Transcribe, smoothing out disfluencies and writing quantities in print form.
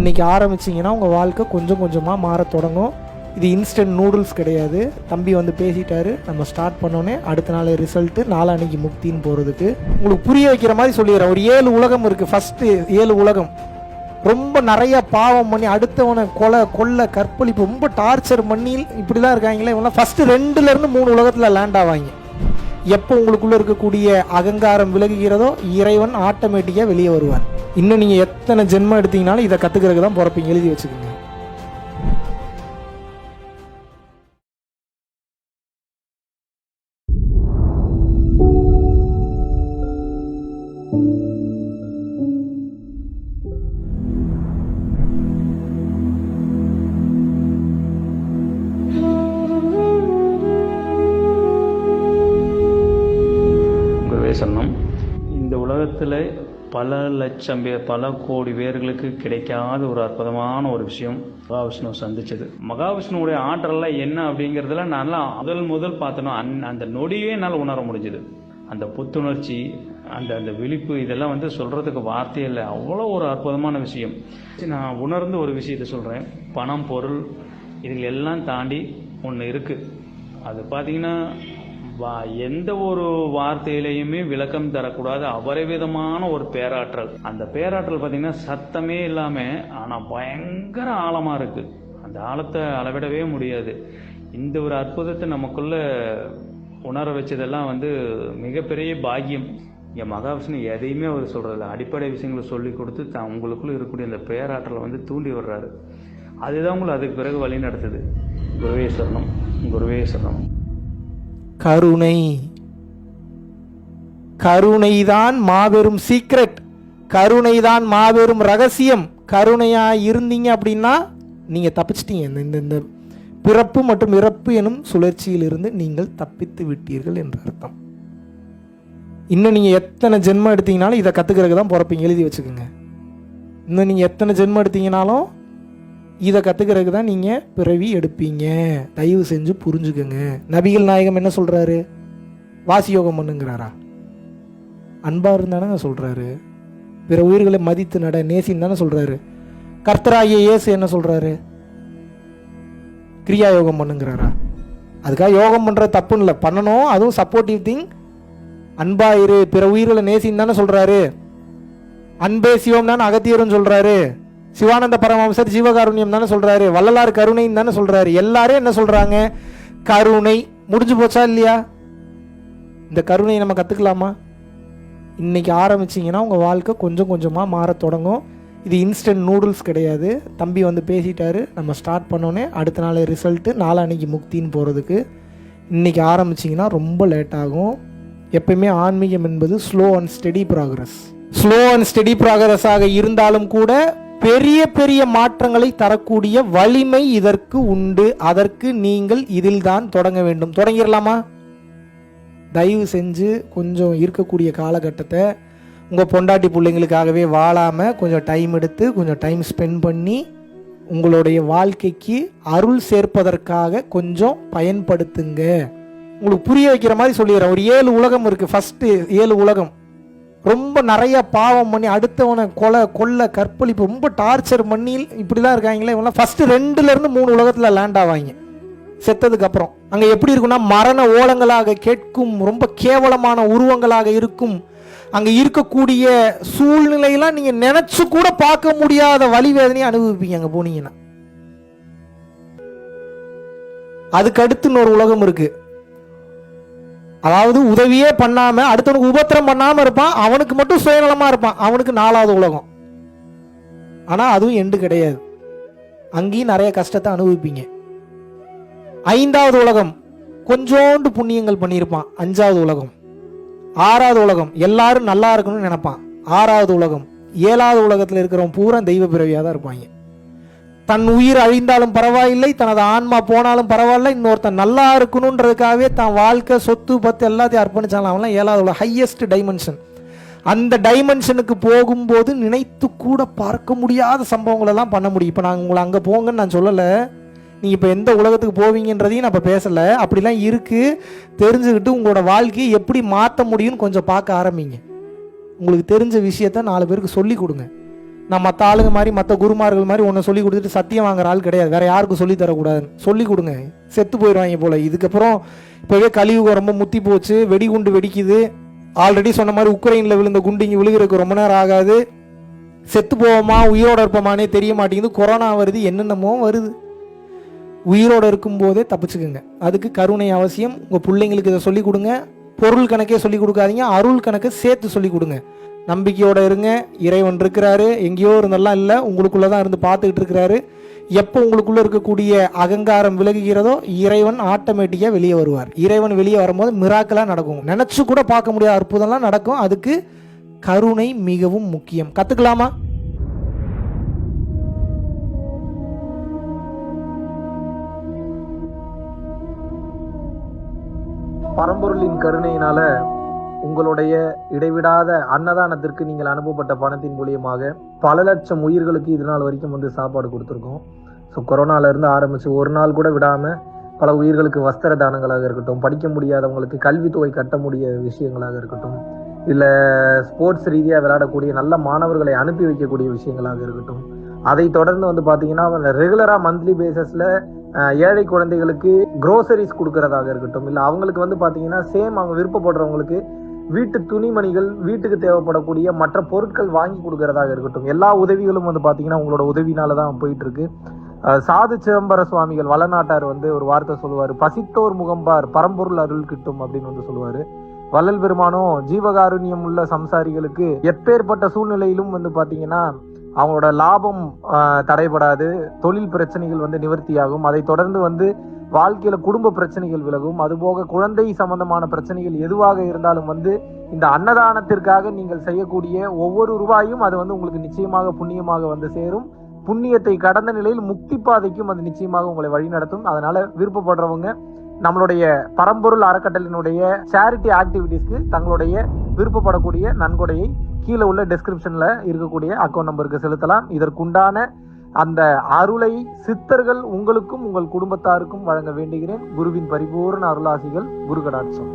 இன்றைக்கி ஆரம்பிச்சிங்கன்னா உங்கள் வாழ்க்கை கொஞ்சம் கொஞ்சமாக மாற தொடங்கும். இது இன்ஸ்டன்ட் நூடுல்ஸ் கிடையாது. தம்பி வந்து பேசிட்டாரு, நம்ம ஸ்டார்ட் பண்ணோன்னே அடுத்த நாள் ரிசல்ட்டு, நாளான்னைக்கு முக்தின்னு போகிறதுக்கு உங்களுக்கு புரிய வைக்கிற மாதிரி சொல்லிடுறேன். ஒரு 7 உலகம் இருக்குது. ஃபஸ்ட்டு 7 உலகம் ரொம்ப நிறைய பாவம் பண்ணி அடுத்தவனை கொல்ல கற்பழிப்பு ரொம்ப டார்ச்சர் பண்ணி இப்படிலாம் இருக்காங்களே, இவங்களாம் ஃபஸ்ட்டு 2லேருந்து 3 உலகத்தில் லேண்ட் ஆவாங்க. எப்போ உங்களுக்குள்ளே இருக்கக்கூடிய அகங்காரம் விலகுகிறதோ இறைவன் ஆட்டோமேட்டிக்காக வெளியே வருவார். இன்னும் நீங்கள் எத்தனை ஜென்மம் எடுத்தீங்கனாலும் இதை கற்றுக்கிறதுக்கு தான் பிறப்பீங்க. எழுதி வச்சுக்கோங்க. சொன்னோம். இந்த உலகத்தில் பல லட்சம் பேர், பல கோடி பேர்களுக்கு கிடைக்காத ஒரு அற்புதமான ஒரு விஷயம் மகாவிஷ்ணு சந்திச்சது. மகாவிஷ்ணுவுடைய ஆற்றல்லாம் என்ன அப்படிங்கிறதுல நான் முதல் பார்த்தனோ அந்த நொடியே என்னால் உணர முடிஞ்சது. அந்த புத்துணர்ச்சி, அந்த விழிப்பு, இதெல்லாம் வந்து சொல்கிறதுக்கு வார்த்தையே இல்லை. அவ்வளோ ஒரு அற்புதமான விஷயம். நான் உணர்ந்து ஒரு விஷயத்தை சொல்கிறேன். பணம், பொருள், இதுகள் எல்லாம் தாண்டி ஒன்று இருக்குது. அது பார்த்தீங்கன்னா எந்த ஒரு வார்த்தையிலையுமே விளக்கம் தரக்கூடாது அபரிவிதமான ஒரு பேராற்றல். அந்த பேராற்றல் பார்த்தீங்கன்னா சத்தமே இல்லாமல் ஆனால் பயங்கர ஆழமாக இருக்குது. அந்த ஆழத்தை அளவிடவே முடியாது. இந்த ஒரு அற்புதத்தை நமக்குள்ள உணர வச்சதெல்லாம் வந்து மிகப்பெரிய பாக்கியம். இங்கே மகாவிஷ்ணு எதையுமே அவர் சொல்கிறதில்ல. அடிப்படை விஷயங்களை சொல்லி கொடுத்து உங்களுக்குள்ள இருக்கக்கூடிய அந்த பேராற்றலை வந்து தூண்டி விடுறாரு. அதுதான் உங்களை அதுக்கு பிறகு வழி நடத்துது. குருவே சரணம், குருவே சரணம். கருணைதான் மாபெரும் சீக்ரெட். கருணைதான் மாபெரும் ரகசியம். கருணையா இருந்தீங்க அப்படின்னா நீங்க தப்பிச்சிட்டீங்க. இந்த பிறப்பு மற்றும் இறப்பு எனும் சுழற்சியிலிருந்து நீங்கள் தப்பித்து விட்டீர்கள் என்ற அர்த்தம். இன்னும் நீங்க எத்தனை ஜென்மம் எடுத்தீங்கனாலும் இதை கத்துக்கிறதுக்கு தான் பிறப்பீங்க. எழுதி வச்சுக்கோங்க. இன்னும் நீங்க எத்தனை ஜென்மம் எடுத்தீங்கனாலும் இதை கற்றுக்கிறதுக்கு தான் நீங்கள் பிறவி எடுப்பீங்க. தயவு செஞ்சு புரிஞ்சுக்கோங்க. நபிகள் நாயகம் என்ன சொல்கிறாரு? வாசி யோகம் பண்ணுங்கிறாரா? அன்பாக இருந்தானங்க சொல்கிறாரு. பிற உயிர்களை மதித்து நட, நேசின்னு தானே சொல்கிறாரு. கர்த்தராகிய இயேசு என்ன சொல்கிறாரு? கிரியா யோகம் பண்ணுங்கிறாரா? அதுக்காக யோகம் பண்ணுற தப்புன்னு இல்லை, பண்ணணும். அதுவும் சப்போர்ட்டிவ் திங். அன்பாயிரு, பிற உயிர்களை நேசின்னு தானே சொல்கிறாரு. அன்பே சிவம் தானே அகத்தியர்னு சொல்கிறாரு. சிவானந்த பரமஹம்சர் ஜீவகாருண்யம் தானே சொல்றாரு. வள்ளலார் கருணைன்னு தானே சொல்றாரு. எல்லாரும் என்ன சொல்றாங்க? கருணை. முடிஞ்சு போச்சா இல்லையா? இந்த கருணையை நம்ம கத்துக்கலாமா? இன்னைக்கு ஆரம்பிச்சிங்கன்னா உங்கள் வாழ்க்கை கொஞ்சம் கொஞ்சமாக மாற தொடங்கும். இது இன்ஸ்டன்ட் நூடுல்ஸ் கிடையாது. தம்பி வந்து பேசிட்டாரு, நம்ம ஸ்டார்ட் பண்ணோன்னே அடுத்த நாள் ரிசல்ட்டு, நாளான்னைக்கு முக்தின்னு போகிறதுக்கு இன்னைக்கு ஆரம்பிச்சிங்கன்னா ரொம்ப லேட் ஆகும். எப்பயுமே ஆன்மீகம் என்பது slow and steady progress. Slow and steady ப்ராக்ரஸாக இருந்தாலும் கூட பெரிய பெரிய மாற்றங்களை தரக்கூடிய வலிமை இதற்கு உண்டு. அதற்கு நீங்கள் இதில்தான் தொடங்க வேண்டும். தொடங்கிடலாமா? தயவு செஞ்சு கொஞ்சம் இருக்கக்கூடிய காலகட்டத்தை உங்கள் பொண்டாட்டி பிள்ளைங்களுக்காகவே வாழாமல் கொஞ்சம் டைம் எடுத்து கொஞ்சம் டைம் ஸ்பெண்ட் பண்ணி உங்களுடைய வாழ்க்கைக்கு அருள் சேர்ப்பதற்காக கொஞ்சம் பயன்படுத்துங்க. உங்களுக்கு புரிய வைக்கிற மாதிரி சொல்லிடுறேன். ஒரு 7 உலகம் இருக்குது. ஃபஸ்ட்டு 7 உலகம் ரொம்ப நிறைய பாவம் பண்ணி அடுத்தவனை கொல்ல கற்பழிப்பு ரொம்ப டார்ச்சர் பண்ணி இப்படிலாம் இருக்காங்களே, இவங்களாம் ஃபஸ்ட்டு 2லேருந்து 3 உலகத்தில் லேண்ட் ஆவாங்க. செத்ததுக்கு அப்புறம் அங்கே எப்படி இருக்குன்னா மரண ஓலங்களாக கேட்கும், ரொம்ப கேவலமான உருவங்களாக இருக்கும். அங்கே இருக்கக்கூடிய சூழ்நிலையெல்லாம் நீங்கள் நினைச்சு கூட பார்க்க முடியாத வலி வேதனையை அனுபவிப்பீங்க அங்கே போனீங்கன்னா. அதுக்கு அடுத்து இன்னொரு உலகம் இருக்கு. அதாவது உதவியே பண்ணாமல் அடுத்தவனுக்கு உபத்திரம் பண்ணாமல் இருப்பான், அவனுக்கு மட்டும் சுயநலமாக இருப்பான். அவனுக்கு 4வது உலகம். ஆனால் அதுவும் எண்டு கிடையாது. அங்கேயும் நிறைய கஷ்டத்தை அனுபவிப்பீங்க. 5வது உலகம் கொஞ்சோண்டு புண்ணியங்கள் பண்ணியிருப்பான். 5வது உலகம். 6வது உலகம் எல்லாரும் நல்லா இருக்கணும்னு நினைப்பான். 6வது உலகம். 7வது உலகத்தில் இருக்கிறவன் பூரா தெய்வ பிறவியாக தான் இருப்பாங்க. தன் உயிர் அழிந்தாலும் பரவாயில்லை, தனது ஆன்மா போனாலும் பரவாயில்ல, இன்னொருத்தன் நல்லா இருக்கணுன்றதுக்காகவே தான் வாழ்க்கை, சொத்து, பத்து எல்லாத்தையும் அர்ப்பணிச்சாலும் அவன்லாம் 7வது உலகம், ஹையஸ்ட் டைமென்ஷன். அந்த டைமென்ஷனுக்கு போகும்போது நினைத்து கூட பார்க்க முடியாத சம்பவங்களெல்லாம் பண்ண முடியும். இப்போ நான் உங்களை அங்கே போங்கன்னு நான் சொல்லலை. நீங்கள் இப்போ எந்த உலகத்துக்கு போவீங்கன்றதையும் நான் இப்போ பேசலை. அப்படிலாம் இருக்குது. தெரிஞ்சுக்கிட்டு உங்களோட வாழ்க்கையை எப்படி மாற்ற முடியும்னு கொஞ்சம் பார்க்க ஆரம்பிங்க. உங்களுக்கு தெரிஞ்ச விஷயத்த 4 பேருக்கு சொல்லி கொடுங்க. நான் மற்ற ஆளுங்க மாதிரி மற்ற குருமார்கள் மாதிரி ஒன்று சொல்லி கொடுத்துட்டு சத்தியம் வாங்குற ஆள் கிடையாது. வேற யாருக்கும் சொல்லி தரக்கூடாதுன்னு சொல்லி கொடுங்க. செத்து போயிடுவாங்க போல. இதுக்கப்புறம் இப்போவே கலியுகம் ரொம்ப முத்தி போச்சு. வெடிகுண்டு வெடிக்குது. ஆல்ரெடி சொன்ன மாதிரி உக்ரைனில் விழுந்த குண்டு இங்கே விழுகிறதுக்கு ரொம்ப நேரம் ஆகாது. செத்து போவோமா உயிரோட இருப்போமானே தெரிய மாட்டேங்குது. கொரோனா வருது, என்னென்னமோ வருது. உயிரோடு இருக்கும்போதே தப்பிச்சுக்குங்க. அதுக்கு கருணை அவசியம். உங்கள் பிள்ளைங்களுக்கு இதை சொல்லிக் கொடுங்க. பொருள் கணக்கே சொல்லிக் கொடுக்காதீங்க, அருள் கணக்கை சேர்த்து சொல்லிக் கொடுங்க. நம்பிக்கையோடு இருங்க. இறைவன் இருக்கிறாரு, எங்கேயோ இருந்தெல்லாம் இல்லை, உங்களுக்குள்ளே தான் இருந்து பார்த்துக்கிட்டு இருக்கிறாரு. எப்போ உங்களுக்குள்ளே இருக்கக்கூடிய அகங்காரம் விலகுகிறதோ இறைவன் ஆட்டோமேட்டிக்காக வெளியே வருவார். இறைவன் வெளியே வரும்போது மிராக்கலாக நடக்கும். நினச்சி கூட பார்க்க முடியாத அற்புதம்லாம் நடக்கும். அதுக்கு கருணை மிகவும் முக்கியம். கற்றுக்கலாமா? பரம்பொருளின் கருணையினால உங்களுடைய இடைவிடாத அன்னதானத்திற்கு நீங்கள் அனுப்பப்பட்ட பணத்தின் மூலியமாக பல லட்சம் உயிர்களுக்கு இது நாள் வரைக்கும் சாப்பாடு கொடுத்துருக்கோம். ஸோ கொரோனால இருந்து ஆரம்பிச்சு ஒரு நாள் கூட விடாம பல உயிர்களுக்கு வஸ்திர தானங்களாக இருக்கட்டும், படிக்க முடியாதவங்களுக்கு கல்வித்தொகை கட்ட முடிய விஷயங்களாக இருக்கட்டும், இல்லை ஸ்போர்ட்ஸ் ரீதியாக விளையாடக்கூடிய நல்ல மாணவர்களை அனுப்பி வைக்கக்கூடிய விஷயங்களாக இருக்கட்டும், அதை தொடர்ந்து பார்த்தீங்கன்னா ரெகுலராக மந்த்லி பேசிஸில் ஏழை குழந்தைகளுக்கு க்ரோசரிஸ் கொடுக்கறதாக இருக்கட்டும், இல்லை அவங்களுக்கு பார்த்தீங்கன்னா சேம் அவங்க விருப்பப்படுறவங்களுக்கு வீட்டு துணிமணிகள், வீட்டுக்கு தேவைப்படக்கூடிய மற்ற பொருட்கள் வாங்கி கொடுக்கறதாக இருக்கட்டும், எல்லா உதவிகளும் பார்த்தீங்கன்னா உங்களோட உதவினால தான் போயிட்டு இருக்கு. சாது சிதம்பர சுவாமிகள் வளநாட்டார் ஒரு வார்த்தை சொல்லுவார், பசித்தோர் முகம்பார் பரம்பொருள் அருள் கிட்டும் அப்படின்னு சொல்லுவாரு. வள்ளல் பெருமானும் ஜீவகாருண்யம் உள்ள சம்சாரிகளுக்கு எப்பேற்பட்ட சூழ்நிலையிலும் பார்த்தீங்கன்னா அவங்களோட லாபம் தடைபடாது, தொழில் பிரச்சனைகள் நிவர்த்தியாகும், அதை தொடர்ந்து வாழ்க்கையில குடும்ப பிரச்சனைகள் விலகும், அதுபோக குழந்தை சம்பந்தமான பிரச்சனைகள் எதுவாக இருந்தாலும் இந்த அன்னதானத்திற்காக நீங்கள் செய்யக்கூடிய ஒவ்வொரு ரூபாயும் அது உங்களுக்கு நிச்சயமாக புண்ணியமாக சேரும். புண்ணியத்தை கடந்த நிலையில் முக்தி பாதைக்கும் அது நிச்சயமாக உங்களை வழிநடத்தும். அதனால விருப்பப்படுறவங்க நம்மளுடைய பரம்பொருள் அறக்கட்டளையினுடைய சேரிட்டி ஆக்டிவிட்டீஸ்க்கு தங்களுடைய விருப்பப்படக்கூடிய நன்கொடையை கீழே உள்ள டெஸ்கிரிப்ஷன்ல இருக்கக்கூடிய அக்கௌண்ட் நம்பருக்கு செலுத்தலாம். இதற்குண்டான அந்த அருளை சித்தர்கள் உங்களுக்கும் உங்கள் குடும்பத்தாருக்கும் வழங்க வேண்டுகிறேன். குருவின் பரிபூர்ண அருளாசிகள். குரு கடாட்சம்.